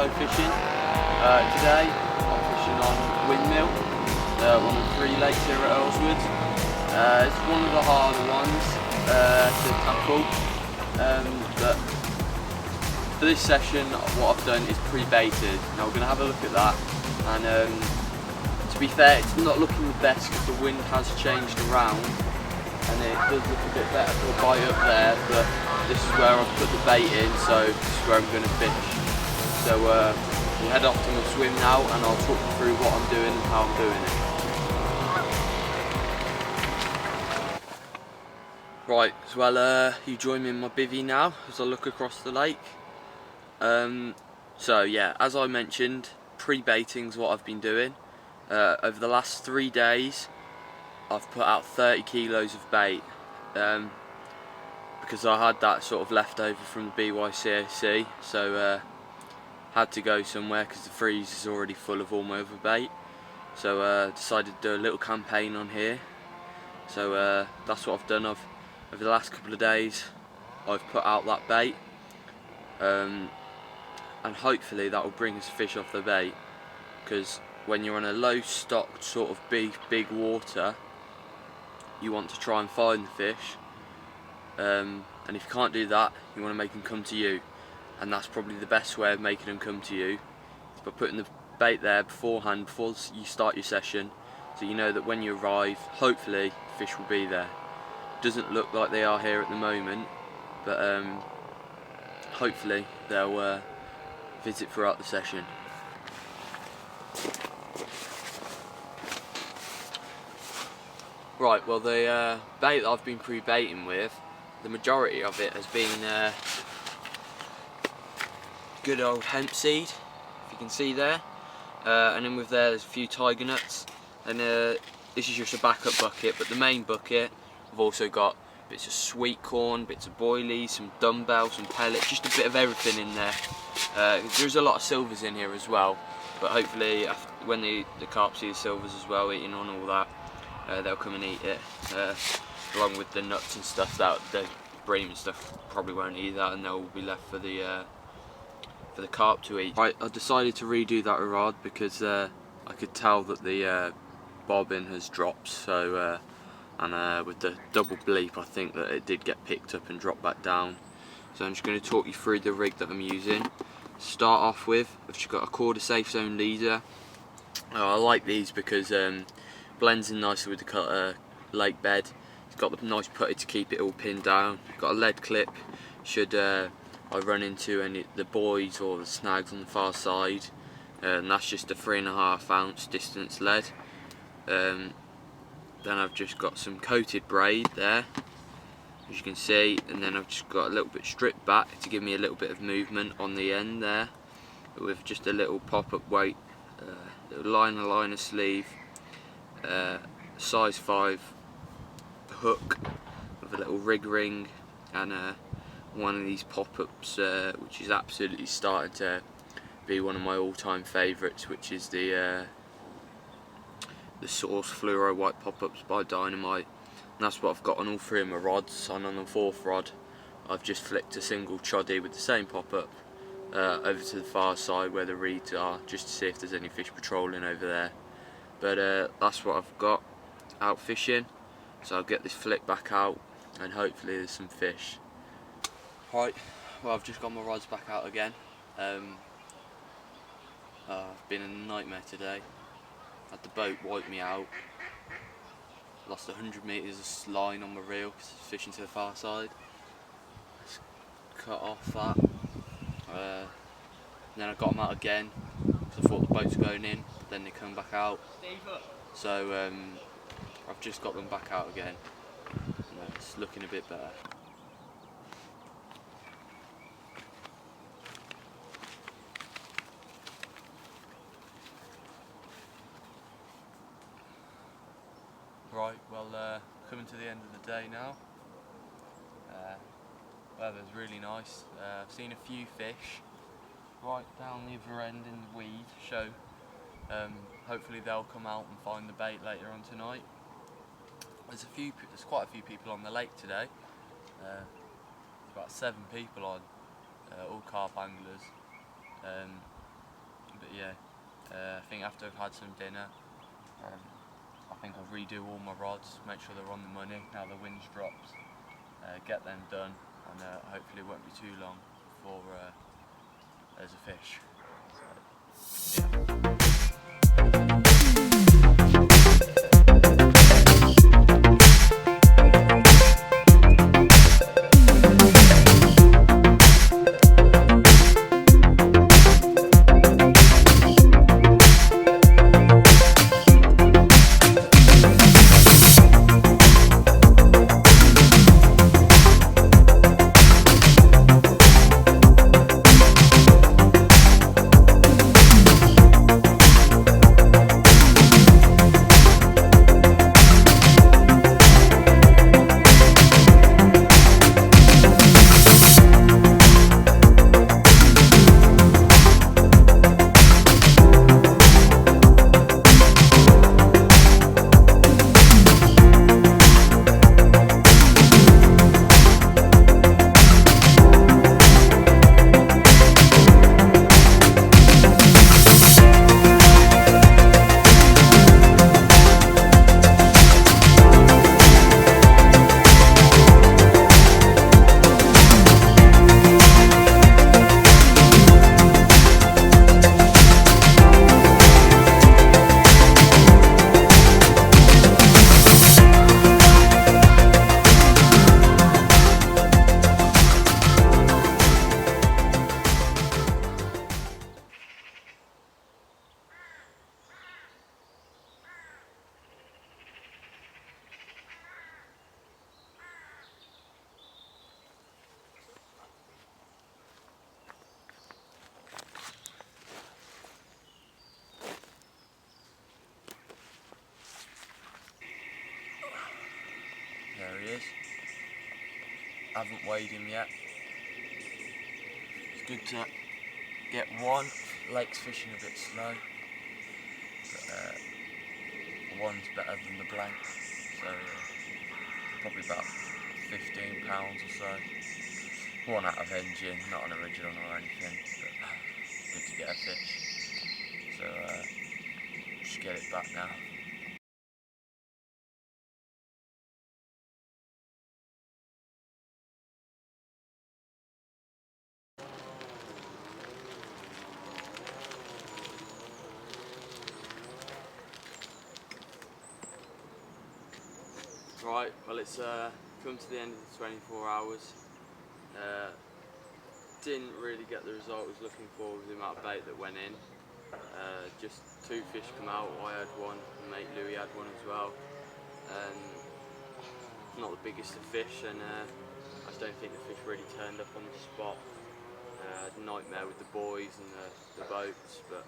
go fishing. Today I'm fishing on Windmill, one of the 3 lakes here at Earlswood. It's one of the harder ones to tackle, but for this session what I've done is pre-baited. Now we're going to have a look at that, and to be fair, it's not looking the best because the wind has changed around and it does look a bit better for a bite up there, but this is where I've put the bait in, so this is where I'm going to fish. So we'll head off to my swim now and I'll talk you through what I'm doing and how I'm doing it. Right, so you join me in my bivvy now as I look across the lake. So yeah, as I mentioned, pre-baiting is what I've been doing. Over the last 3 days I've put out 30 kilos of bait, because I had that sort of left over from the BYCAC, so had to go somewhere because the freeze is already full of all my other bait. So decided to do a little campaign on here. So that's what I've done. Over the last couple of days I've put out that bait, and hopefully that will bring us fish off the bait, because when you're on a low stocked sort of big water, you want to try and find the fish, and if you can't do that, you want to make them come to you, and that's probably the best way of making them come to you, is by putting the bait there beforehand, before you start your session, so you know that when you arrive, hopefully fish will be there. Doesn't look like they are here at the moment, but hopefully they'll visit throughout the session. Right, well the bait that I've been pre-baiting with, the majority of it has been good old hemp seed, if you can see there, and then with there's a few tiger nuts, and this is just a backup bucket, but the main bucket I've also got bits of sweet corn, bits of boilies, some dumbbells, some pellets, just a bit of everything in there. There's a lot of silvers in here as well, but hopefully when the carp see the silvers as well, eating on all that, they'll come and eat it, along with the nuts and stuff. That the bream and stuff probably won't eat that, and they'll be left for the carp to eat. Right, I decided to redo that rod because I could tell that the bobbin has dropped, so and with the double bleep I think that it did get picked up and dropped back down. So I'm just going to talk you through the rig that I'm using. Start off with, I've just got a quarter safe zone leader. I like these because blends in nicely with the lake bed. It's got the nice putty to keep it all pinned down. Got a lead clip should I run into any the buoys or the snags on the far side, and that's just a 3.5 ounce distance lead. Then I've just got some coated braid there, as you can see, and then I've just got a little bit stripped back to give me a little bit of movement on the end there, with just a little pop-up weight, little liner sleeve, size 5 hook with a little rig ring, and one of these pop-ups which is absolutely starting to be one of my all-time favourites, which is the Source Fluoro White Pop-Ups by Dynamite. And that's what I've got on all 3 of my rods. And on the 4th rod I've just flicked a single choddy with the same pop-up over to the far side where the reeds are, just to see if there's any fish patrolling over there. But that's what I've got out fishing, so I'll get this flick back out and hopefully there's some fish. Right, well I've just got my rods back out again. I've been a nightmare today. Had the boat wipe me out. Lost 100 metres of line on my reel because I was fishing to the far side. Just cut off that. And then I got them out again because I thought the boats were going in, but then they come back out. So I've just got them back out again. It's looking a bit better. Right, well coming to the end of the day now. Weather's really nice. I've seen a few fish right down the other end in the weed, so hopefully they'll come out and find the bait later on tonight. There's quite a few people on the lake today. About 7 people on, all carp anglers. video. I think after I've had some dinner, I think I'll redo all my rods, make sure they're on the money now the wind's dropped, get them done, and hopefully it won't be too long before there's a fish. So, yeah. There he is. Haven't weighed him yet. It's good to get one. Lake's fishing a bit slow, but one's better than the blank, so probably about 15 pounds or so. One out of engine, not an original or anything, but good to get a fish. So just get it back now. Right, well it's come to the end of the 24 hours. Didn't really get the result I was looking for with the amount of bait that went in. Just 2 fish come out, I had one, and mate Louis had one as well. Not the biggest of fish, and I just don't think the fish really turned up on the spot. I had a nightmare with the boys and the boats, but